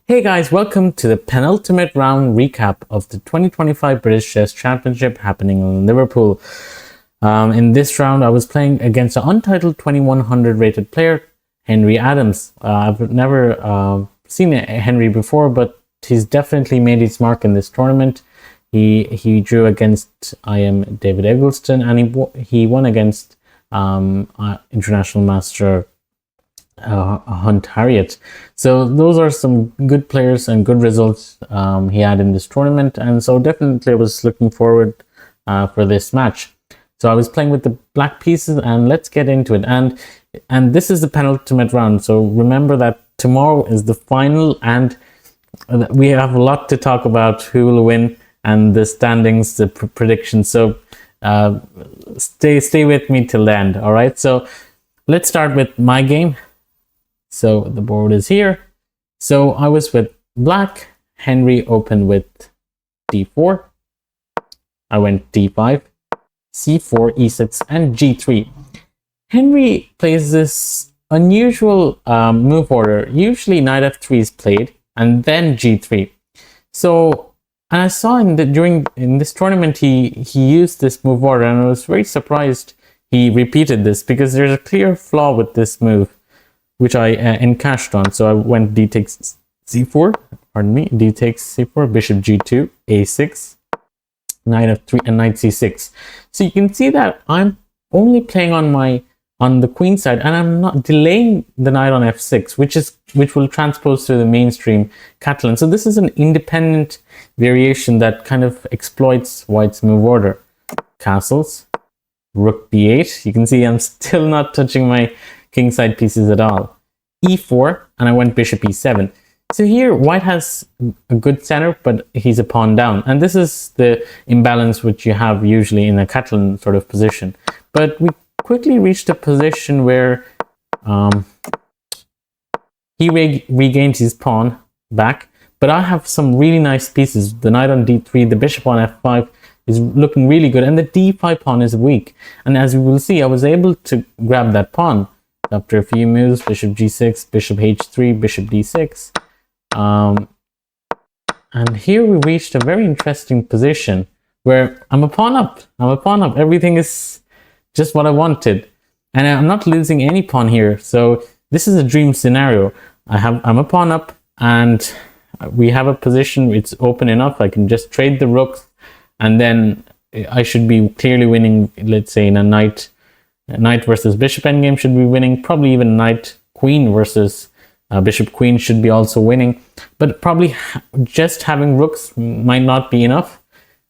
Hey guys, welcome to the penultimate round recap of the 2025 British Chess Championship happening in Liverpool. In this round, I was playing against an untitled 2100 rated player, Henry Adams. I've never seen Henry before, but he's definitely made his mark in this tournament. He drew against David Eggleston, and he won against International Master Hunt Harriet. So those are some good players and good results he had in this tournament, and so definitely I was looking forward for this match. So I was playing with the black pieces, and let's get into it. And this is the penultimate round, so remember that tomorrow is the final, and we have a lot to talk about: who will win and the standings, the predictions. So stay with me till the end. All right, so let's start with my game. So the board is here. So I was with black. Henry opened with d4. I went d5, c4, e6, and g3. Henry plays this unusual move order. Usually knight f3 is played and then g3. So, and I saw in this tournament he used this move order, and I was very surprised he repeated this because there's a clear flaw with this move, which I encashed on. So I went d takes c4, pardon me, d takes c4, bishop g2, a6, knight f3, and knight c6. So you can see that I'm only playing on the queen side, and I'm not delaying the knight on f6, which will transpose to the mainstream Catalan. So this is an independent variation that kind of exploits White's move order. Castles, rook b8. You can see I'm still not touching my kingside pieces at all. e4, and I went bishop e7. So here White has a good center, but he's a pawn down, and this is the imbalance which you have usually in a Catalan sort of position. But we quickly reached a position where he regained his pawn back, but I have some really nice pieces. The knight on d3, the bishop on f5 is looking really good, and the d5 pawn is weak, and as we will see, I was able to grab that pawn after a few moves. Bishop g6, bishop h3, bishop d6, and here we reached a very interesting position where I'm a pawn up. Everything is just what I wanted, and I'm not losing any pawn here. So this is a dream scenario. I'm a pawn up, and we have a position. It's open enough. I can just trade the rooks, and then I should be clearly winning. Let's say in a knight versus bishop endgame should be winning. Probably even knight queen versus bishop queen should be also winning. But probably just having rooks might not be enough.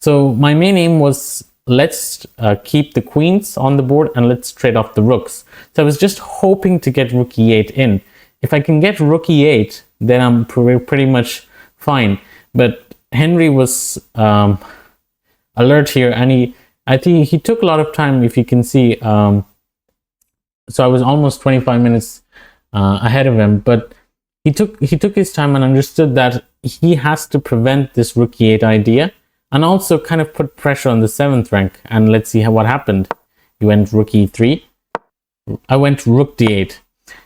So my main aim was, let's keep the queens on the board and let's trade off the rooks. So I was just hoping to get rook e8 in. If I can get rook e8, then I'm pretty much fine. But Henry was alert here, and I think he took a lot of time, if you can see. So I was almost 25 minutes ahead of him, but he took his time and understood that he has to prevent this rook e8 idea, and also kind of put pressure on the 7th rank. And let's see what happened. He went rook e3. I went rook d8.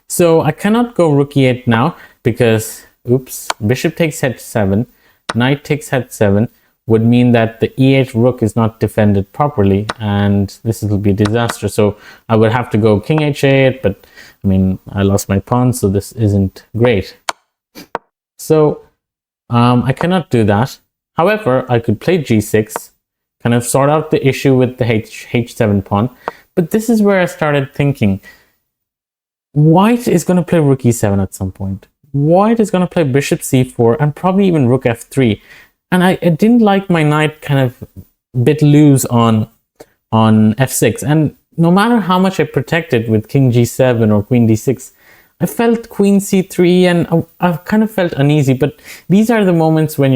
So I cannot go rook e8 now because, oops, bishop takes h7, knight takes h7 would mean that the e8 rook is not defended properly, and this will be a disaster. So I would have to go king h8, but I mean, I lost my pawn, so this isn't great. So I cannot do that. However, I could play g6, kind of sort out the issue with the h7 pawn. But this is where I started thinking, White is going to play rook e7 at some point. White is going to play bishop c4 and probably even rook f3. And I didn't like my knight kind of bit loose on f6. And no matter how much I protected with king g7 or queen d6, I felt queen c3, and I kind of felt uneasy. But these are the moments when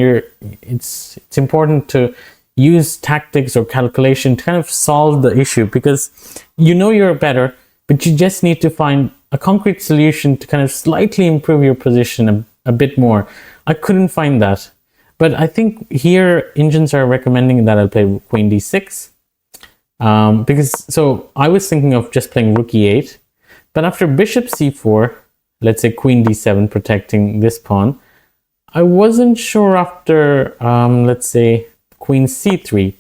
it's important to use tactics or calculation to kind of solve the issue, because you know you're better, but you just need to find a concrete solution to kind of slightly improve your position a bit more. I couldn't find that. But I think here engines are recommending that I play queen d6. So I was thinking of just playing rook e8. But after bishop c4, let's say queen d7 protecting this pawn, I wasn't sure after, let's say, queen c3,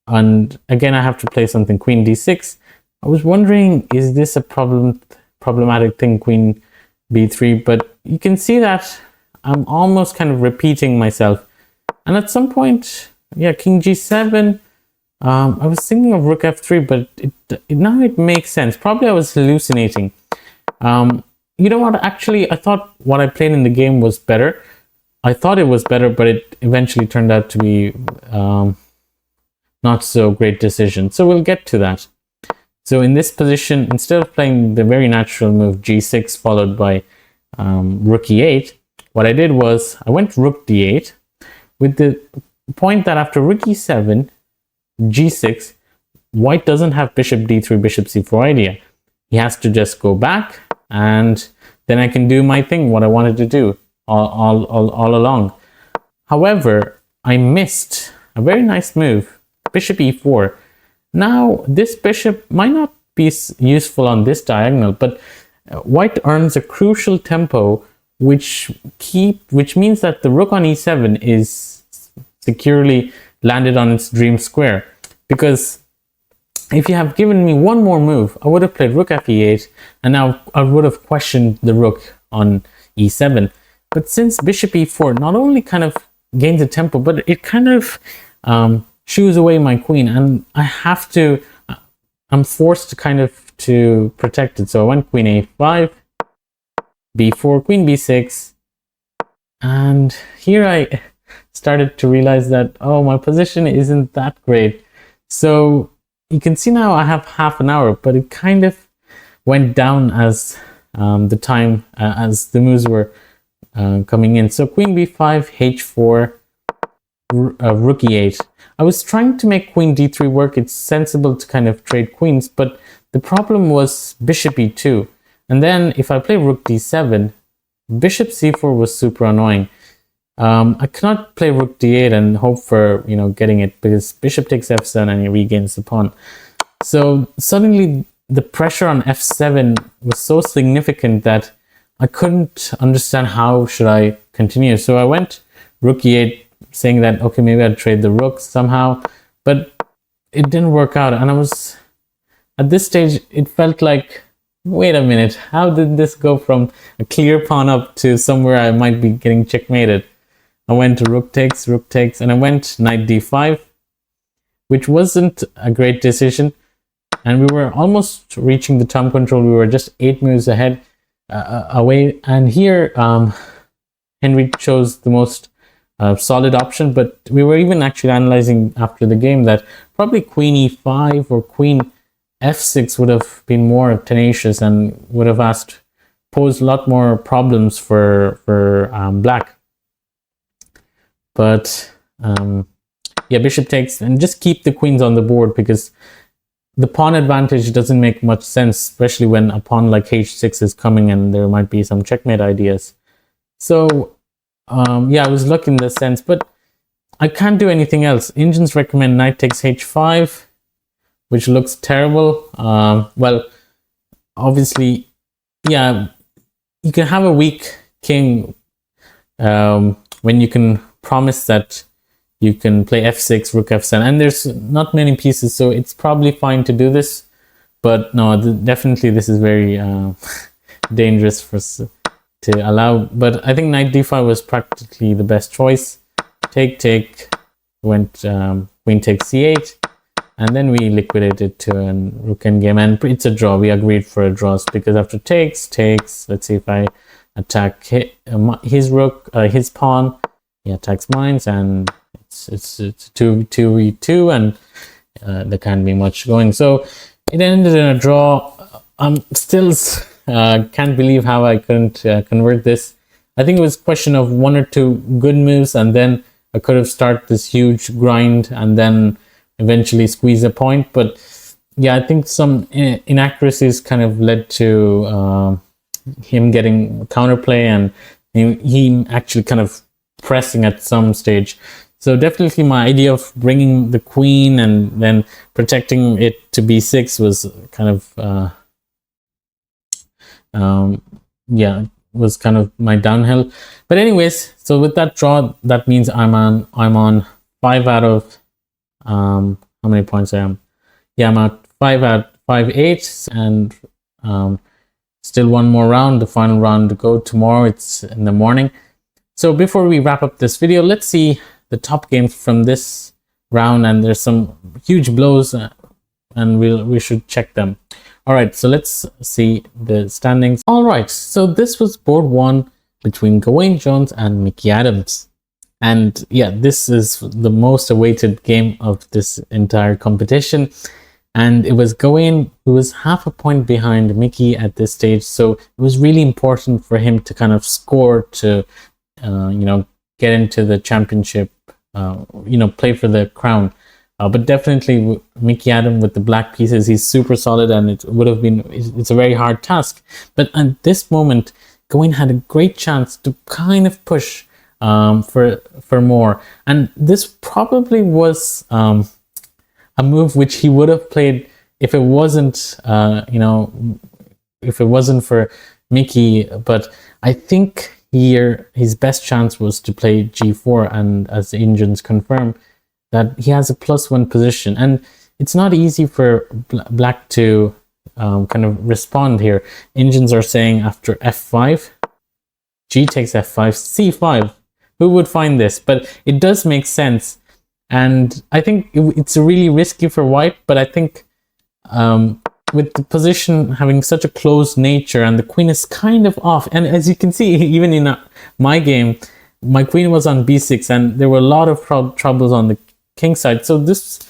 and again I have to play something, queen d6. I was wondering, is this a problematic thing, queen b3? But you can see that I'm almost kind of repeating myself. And at some point, yeah, king g7. I was thinking of rook f3, but now it makes sense. Probably I was hallucinating. You know what? Actually, I thought what I played in the game was better. I thought it was better, but it eventually turned out to be not so great decision. So we'll get to that. So in this position, instead of playing the very natural move g6 followed by rook e8, what I did was I went rook d8 with the point that after rook e7, g6, white doesn't have bishop d3, bishop c4 idea. He has to just go back, and then I can do my thing, what I wanted to do all along. However, I missed a very nice move, bishop e4. Now, this bishop might not be useful on this diagonal, but white earns a crucial tempo, which means that the rook on e7 is securely landed on its dream square. Because if you have given me one more move, I would have played rook fe8, and now I would have questioned the rook on e7. But since bishop e4 not only kind of gains a tempo, but it kind of shoos away my queen, and I'm forced to kind of to protect it. So I went queen a5, b4, queen b6, and here I started to realize that, oh, my position isn't that great. So you can see now I have half an hour, but it kind of went down as the time, as the moves were coming in. So queen b5, h4, rook e8. I was trying to make queen d3 work. It's sensible to kind of trade queens, but the problem was bishop e2. And then if I play rook d7, bishop c4 was super annoying. I cannot play rook d8 and hope for, getting it, because bishop takes f7 and he regains the pawn. So suddenly the pressure on f7 was so significant that I couldn't understand how should I continue. So I went rook e8, saying that, okay, maybe I'd trade the rook somehow, but it didn't work out. And I was, at this stage, it felt like, wait a minute, how did this go from a clear pawn up to somewhere I might be getting checkmated? I went to rook takes, and I went knight d5, which wasn't a great decision. And we were almost reaching the thumb control. We were just 8 moves ahead, away. And here, Henry chose the most solid option, but we were even actually analyzing after the game that probably queen e5 or queen f6 would have been more tenacious and would have posed a lot more problems for black. But yeah, bishop takes, and just keep the queens on the board, because the pawn advantage doesn't make much sense, especially when a pawn like h6 is coming and there might be some checkmate ideas. So yeah, I was lucky in this sense, but I can't do anything else. Engines recommend knight takes h5, which looks terrible. Well, obviously, yeah, you can have a weak king when you can promise that you can play f6, rook f7, and there's not many pieces, so it's probably fine to do this. But no, definitely this is very dangerous to allow. But I think knight d5 was practically the best choice. Take, went queen takes c8, and then we liquidated to a rook endgame, and it's a draw. We agreed for a draw, because after takes, let's see if I attack his rook, his pawn, he attacks mine, and it's 2v2, and there can't be much going. So it ended in a draw. I'm still can't believe how I couldn't convert this. I think it was a question of 1 or 2 good moves, and then I could have started this huge grind and then eventually squeeze a point. But yeah, I think some inaccuracies kind of led to him getting counterplay, and he actually kind of pressing at some stage. So definitely my idea of bringing the queen and then protecting it to b6 was kind of yeah, was kind of my downhill. But anyways, so with that draw, that means I'm on 5 out of how many points I am? Yeah, I'm at 5 out 5/8, and still one more round, the final round to go tomorrow. It's in the morning. So before we wrap up this video, let's see the top games from this round, and there's some huge blows, and we should check them. All right, so let's see the standings. All right, so this was board 1 between Gawain Jones and Mickey Adams. And yeah, this is the most awaited game of this entire competition. And it was Gawain who was half a point behind Mickey at this stage. So it was really important for him to kind of score to, get into the championship, play for the crown. But definitely Mickey Adam with the black pieces, he's super solid, and it's a very hard task. But at this moment, Gawain had a great chance to kind of push for more. And this probably was a move which he would have played if it wasn't, if it wasn't for Mickey. But I think here his best chance was to play G4, and as the engines confirm, that he has a +1 position, and it's not easy for black to kind of respond here. Engines are saying after F5, G takes F5, C5. Who would find this? But it does make sense, and I think it's really risky for white. But I think with the position having such a closed nature, and the queen is kind of off, and as you can see, even in my game, my queen was on B6, and there were a lot of troubles on the king side. So this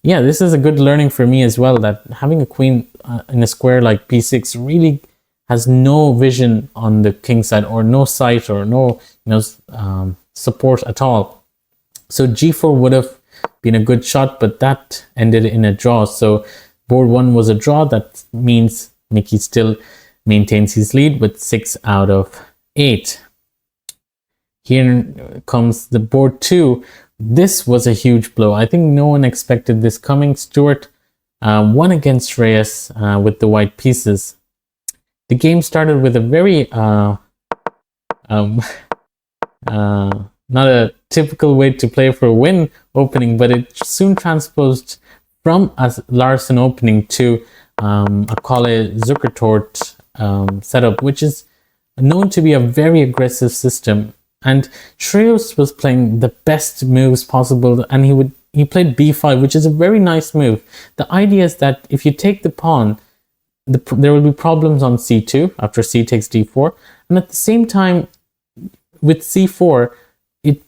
is a good learning for me as well, that having a queen in a square like B6 really has no vision on the king side, or no sight, or no support at all. So G4 would have been a good shot, but that ended in a draw. So board 1 was a draw. That means Mickey still maintains his lead with 6 out of 8. Here comes the board 2. This was a huge blow. I think no one expected this coming. Stuart won against Reyes with the white pieces. The game started with a very not a typical way to play for a win opening, but it soon transposed from a Larsen opening to a Kalle Zukertort setup, which is known to be a very aggressive system. And Shreyas was playing the best moves possible, and he played b5, which is a very nice move. The idea is that if you take the pawn, there will be problems on c2 after c takes d4, and at the same time with c4, it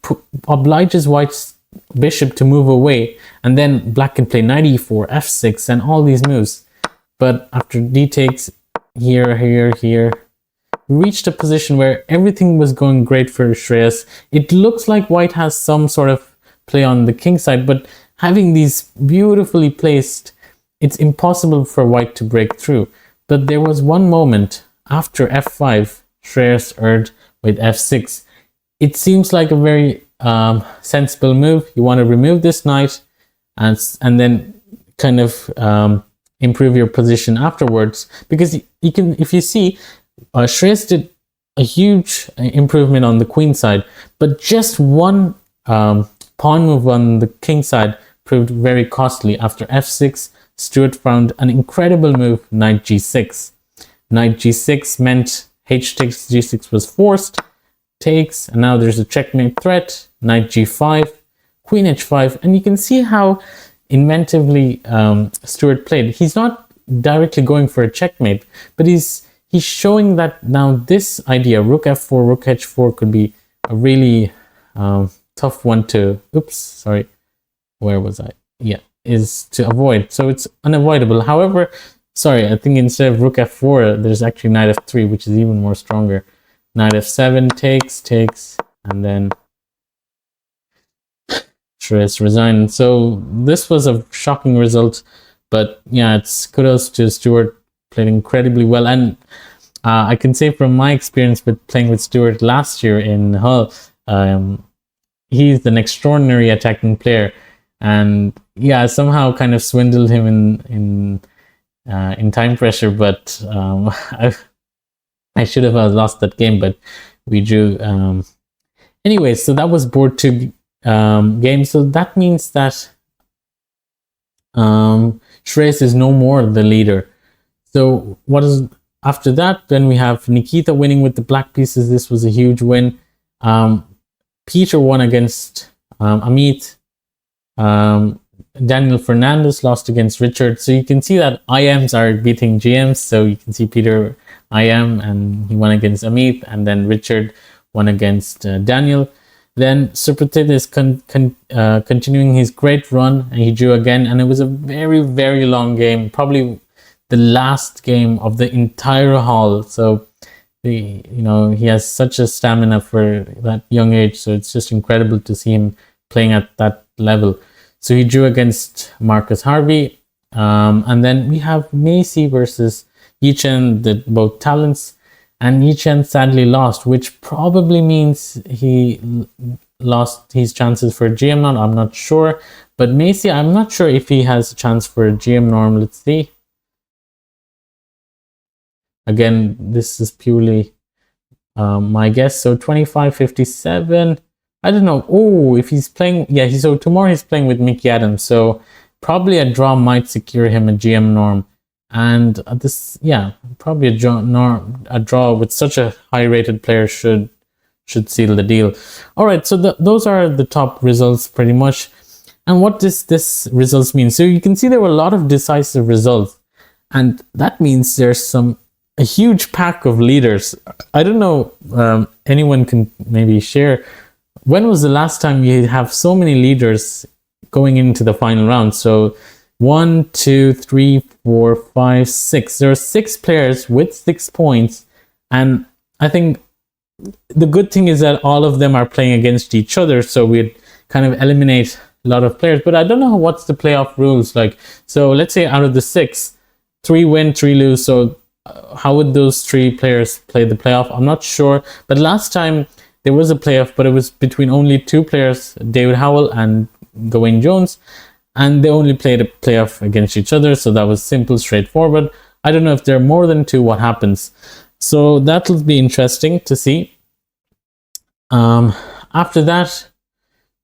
obliges white's bishop to move away, and then black can play knight e4, f6, and all these moves. But after d takes, here, we reached a position where everything was going great for Shreyas. It looks like white has some sort of play on the king side, but having these beautifully placed, it's impossible for white to break through. But there was one moment after f5, Shreyas erred with f6. It seems like a very sensible move. You want to remove this knight and then kind of improve your position afterwards, because you can, if you see, Shreyas did a huge improvement on the queen side, but just one pawn move on the king side proved very costly. After f6, Stuart found an incredible move, knight g6. Knight g6 meant h takes g6 was forced, takes, and now there's a checkmate threat. Knight g5, queen h5, and you can see how inventively Stuart played. He's not directly going for a checkmate, but he's showing that now this idea, rook f4, rook h4, could be a really tough one to, where was I? Yeah, is to avoid. So it's unavoidable. However, I think instead of rook f4, there's actually knight f3, which is even more stronger. Knight f7 takes, and then Shreyas resigned. So this was a shocking result, but yeah, it's kudos to Stuart. Played incredibly well, and I can say from my experience with playing with Stuart last year in Hull, he's an extraordinary attacking player, and yeah, somehow kind of swindled him in time pressure. But I should have lost that game, but we drew. Anyway, so that was board 2 game. So that means that Shreyas is no more the leader. So what is after that? Then we have Nikita winning with the black pieces. This was a huge win. Peter won against Amit. Daniel Fernandez lost against Richard. So you can see that IMs are beating GMs. So you can see Peter IM and he won against Amit, and then Richard won against Daniel. Then Supratit is continuing his great run, and he drew again, and it was a very, very long game, probably the last game of the entire haul. So he has such a stamina for that young age, so it's just incredible to see him playing at that level. So he drew against Marcus Harvey, and then we have Macy versus Yichen, both talents. And Yichen sadly lost, which probably means he lost his chances for GM norm. I'm not sure. But Macy, I'm not sure if he has a chance for GM norm. Let's see. Again, this is purely my guess. So 25-57. I don't know. Oh, if he's playing. Yeah, so tomorrow he's playing with Mickey Adams. So probably a draw might secure him a GM norm. And this, yeah, probably a draw with such a high-rated player should seal the deal. All right, so those are the top results pretty much. And what does this results mean? So you can see there were a lot of decisive results, and that means there's a huge pack of leaders. I don't know, anyone can maybe share. When was the last time you have so many leaders going into the final round? So 1, 2, 3, 4, 5, 6. There are 6 players with 6 points, and I think the good thing is that all of them are playing against each other, so we'd kind of eliminate a lot of players. But I don't know what's the playoff rules like. So let's say out of the 6, 3 win, 3 lose. So how would those 3 players play the playoff? I'm not sure. But last time there was a playoff, but it was between only 2 players, David Howell and Gawain Jones. And they only played a playoff against each other, so that was simple, straightforward. I don't know if there are more than 2, what happens. So that'll be interesting to see. After that,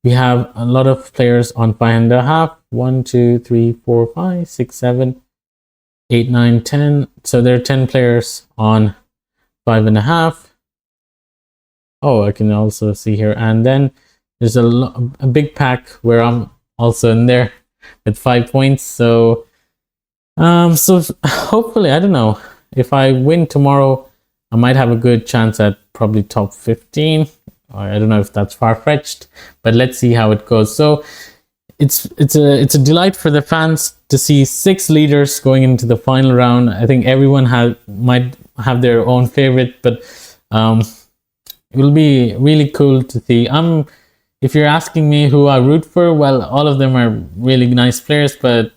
we have a lot of players on 5.5. 1, 2, 3, 4, 5, 6, 7, 8, 9, 10. So there are 10 players on 5.5. Oh, I can also see here. And then there's a big pack where I'm also in there with 5 points. So hopefully, I don't know, if I win tomorrow, I might have a good chance at probably top 15. I don't know if that's far-fetched, but let's see how it goes. So it's a delight for the fans to see 6 leaders going into the final round. I think everyone might have their own favorite, but it will be really cool to see. If you're asking me who I root for, well, all of them are really nice players, but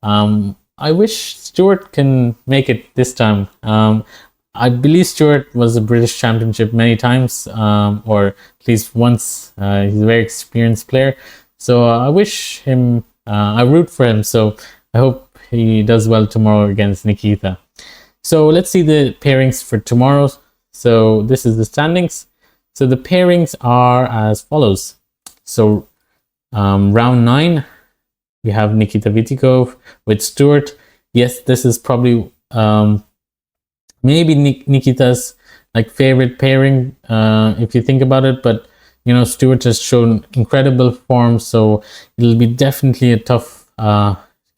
I wish Stuart can make it this time. I believe Stuart was a British Championship many times, or at least once. He's a very experienced player, so I wish him, I root for him, so I hope he does well tomorrow against Nikita. So let's see the pairings for tomorrow. So this is the standings. So the pairings are as follows. So round 9, we have Nikita Vitikov with Stuart. Yes, this is probably maybe Nikita's favorite pairing, if you think about it. But Stuart has shown incredible form, so it'll be definitely a tough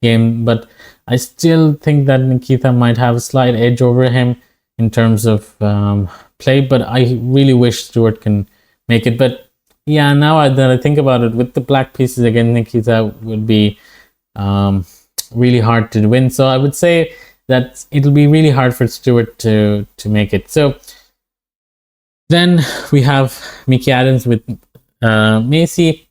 game. But I still think that Nikita might have a slight edge over him in terms of play. But I really wish Stuart can make it. But yeah, now that I think about it, with the black pieces against Nikita would be really hard to win. So I would say that it'll be really hard for Stuart to make it. So then we have Mickey Adams with Macy.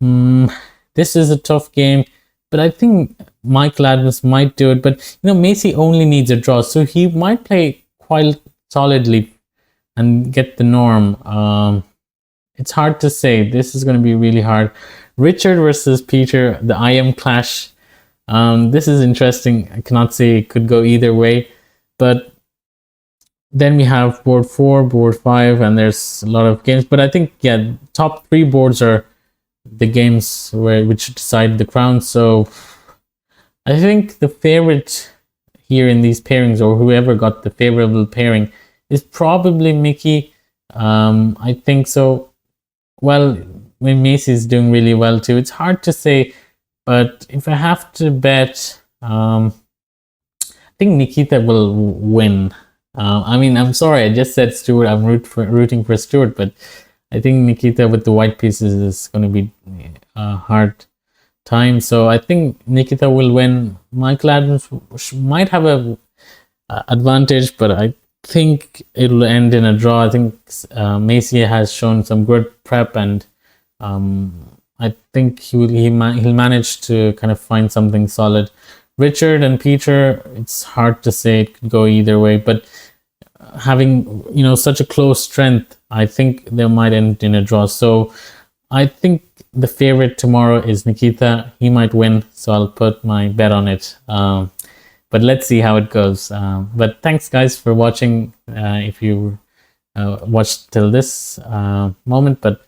This is a tough game, but I think Michael Adams might do it. But Macy only needs a draw, so he might play quite solidly and get the norm. It's hard to say. This is going to be really hard. Richard versus Peter, the IM clash. This is interesting. I cannot say it could go either way, but then we have board 4, board 5, and there's a lot of games. But I think, yeah, top 3 boards are the games which decide the crown. So I think the favorite here in these pairings, or whoever got the favorable pairing, is probably Mickey. I think so. Well, when Macy's doing really well too, it's hard to say. But if I have to bet, I think Nikita will win. I mean, I'm sorry, I just said Stuart. I'm rooting for Stuart, but I think Nikita with the white pieces is going to be a hard time. So I think Nikita will win. Michael Adams might have a advantage, but I think it'll end in a draw. I think Macy has shown some good prep, and I think he'll manage to kind of find something solid. Richard and Peter, it's hard to say, it could go either way, but having, you know, such a close strength, I think they might end in a draw. So I think the favorite tomorrow is Nikita. He might win, so I'll put my bet on it. But let's see how it goes. But thanks guys for watching, if you watched till this moment. But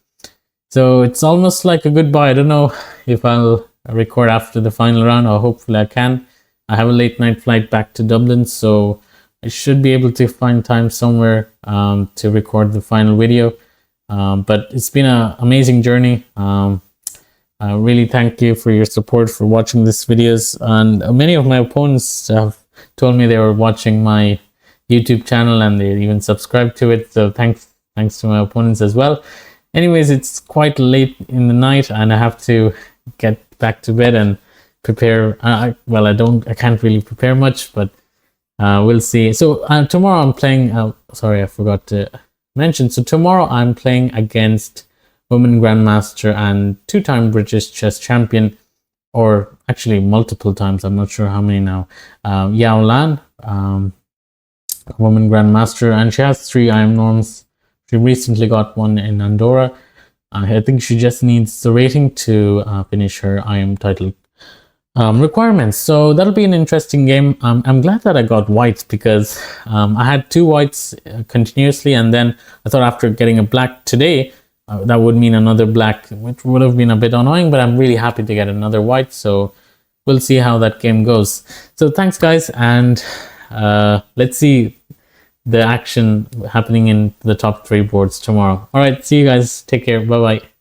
so it's almost like a goodbye. I don't know if I'll record after the final round, or hopefully I can. I have a late night flight back to Dublin, so I should be able to find time somewhere to record the final video. But it's been an amazing journey. I really thank you for your support, for watching these videos, and many of my opponents have told me they were watching my YouTube channel and they even subscribed to it, so thanks to my opponents as well. Anyways, it's quite late in the night and I have to get back to bed and prepare. Well, I can't really prepare much, but we'll see. So tomorrow I'm playing, sorry, I forgot to mention. So tomorrow I'm playing against women grandmaster and 2-time British chess champion, or actually multiple times, I'm not sure how many now, Yao Lan, woman grandmaster, and she has 3 IM norms. She recently got one in Andorra. I think she just needs the rating to finish her IM title requirements. So that'll be an interesting game. I'm glad that I got whites, because I had 2 whites continuously, and then I thought after getting a black today, that would mean another black, which would have been a bit annoying, but I'm really happy to get another white. So we'll see how that game goes. So thanks guys, and let's see the action happening in the top 3 boards tomorrow. All right, see you guys. Take care. Bye bye.